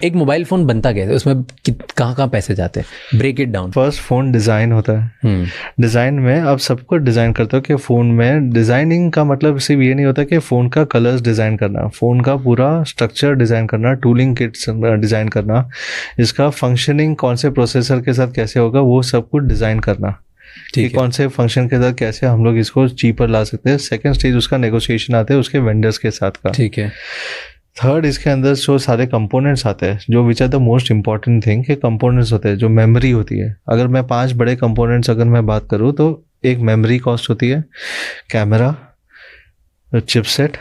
एक mobile phone बनता कैसे, उसमें कहाँ पैसे जाते हैं, break it down. First phone design होता है। डिज़ाइन में आप सबको डिज़ाइन करते हो कि फ़ोन में डिज़ाइनिंग का मतलब सिर्फ ये नहीं होता कि फ़ोन का कलर्स डिज़ाइन करना, फ़ोन का पूरा स्ट्रक्चर डिज़ाइन करना, टूलिंग किट्स डिज़ाइन करना, इसका फंक्शनिंग कौन से प्रोसेसर के साथ कैसे होगा वो सब कुछ डिज़ाइन करना कि कौन से फंक्शन के साथ कैसे हम लोग इसको चीपर ला सकते हैं। सेकंड स्टेज उसका नेगोशिएशन आते हैं उसके वेंडर्स के साथ का। ठीक है। थर्ड इसके अंदर जो सारे कंपोनेंट्स आते हैं जो which are the most important thing के कंपोनेंट्स होते हैं, जो मेमोरी होती है। अगर मैं 5 बड़े कंपोनेंट्स अगर मैं बात करूँ तो एक मेमोरी कॉस्ट होती है, camera, chipset,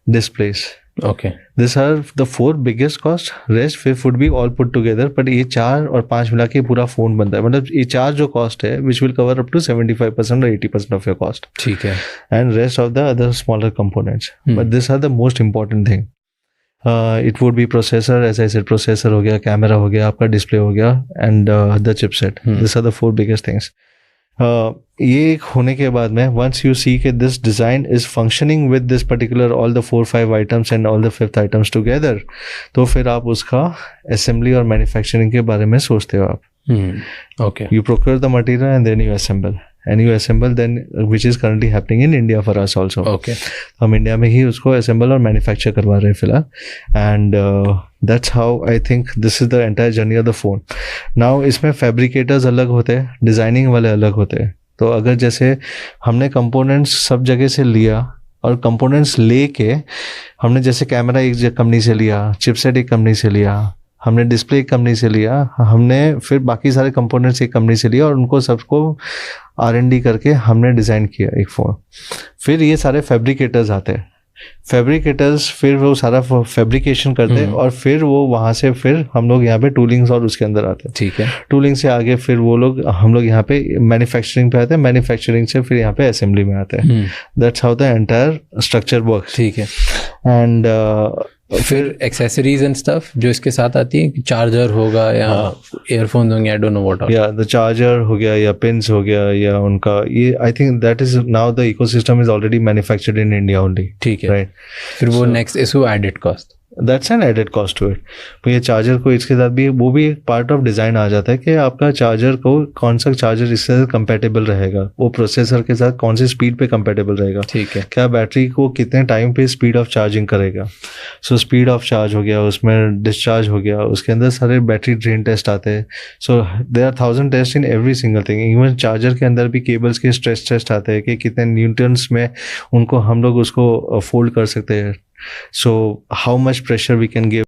displays. Okay, this are the 4 biggest cost, rest फिर would be all put together, but ये 4 और 5 मिला के पूरा फोन बनता है। मतलब ये 4 जो कॉस्ट है which will cover up to 75% और 80% ऑफ योर कॉस्ट। ठीक है। And rest of the other smaller components, but this are the most important thing. It would be processor, as I said, processor हो गया, camera हो गया, आपका display हो गया, and the chipset. This are the 4 biggest things. ये होने के बाद में वंस यू सी कि this design is functioning with this particular all the 4-5 items and all the 5th items together, तो फिर आप उसका असेंबली और मैन्युफैक्चरिंग के बारे में सोचते हो आप। Okay, you procure the material and then you assemble, and you assemble then, which is currently happening in India for us also. Okay. हम इंडिया में ही उसको assemble और manufacture करवा रहे हैं फिलहाल, and that's how I think this is the entire journey of the phone. Now इसमें fabricators अलग होते हैं, designing वाले अलग होते हैं। तो अगर जैसे हमने components सब जगह से लिया और कंपोनेंट्स लेके हमने जैसे कैमरा एक कंपनी से लिया, चिपसेट एक कंपनी से लिया, हमने डिस्प्ले एक कंपनी से लिया, हमने फिर बाकी सारे कंपोनेंट्स एक कंपनी से लिया और उनको सबको R&D करके हमने डिज़ाइन किया एक फ़ोन। फिर ये सारे फैब्रिकेटर्स आते हैं, फैब्रिकेटर्स फिर वो सारा फैब्रिकेशन करते हैं और फिर वो वहाँ से फिर हम लोग यहाँ पे टूलिंग्स और उसके अंदर आते हैं। ठीक है। टूलिंग से आगे फिर वो लोग हम लोग यहाँ पे मैन्युफैक्चरिंग पे आते हैं, मैन्युफैक्चरिंग से फिर यहाँ पे असेंबली में आते हैं। That's how the entire structure works. ठीक है। एंड फिर एक्सेसरीज एंड स्टफ जो इसके साथ आती है, चार्जर होगा या ईयरफोन होंगे, आई डोंट नो व्हाट, या द चार्जर हो गया या पिन्स हो गया या उनका ये, I think that is now the ecosystem is already manufactured in India only. ठीक है, राइट। फिर वो next issue added cost, that's an added cost to it. तो ये चार्जर को इसके साथ भी वो भी एक पार्ट ऑफ डिज़ाइन आ जाता है कि आपका चार्जर को कौन सा चार्जर इसके साथ कंपेटेबल रहेगा, वो प्रोसेसर के साथ कौन सी स्पीड पे कंपेटेबल रहेगा। ठीक है। क्या बैटरी को कितने टाइम पे स्पीड ऑफ चार्जिंग करेगा। सो स्पीड ऑफ चार्ज हो गया, उसमें डिस्चार्ज हो गया, उसके अंदर सारे बैटरी ड्रेन टेस्ट आते हैं। So there are 1000 test in every single thing. Even charger के अंदर भी केबल्स के स्ट्रेस टेस्ट आते हैं कि कितने न्यूटन्स में उनको हम लोग उसको फोल्ड कर सकते हैं। So how much pressure we can give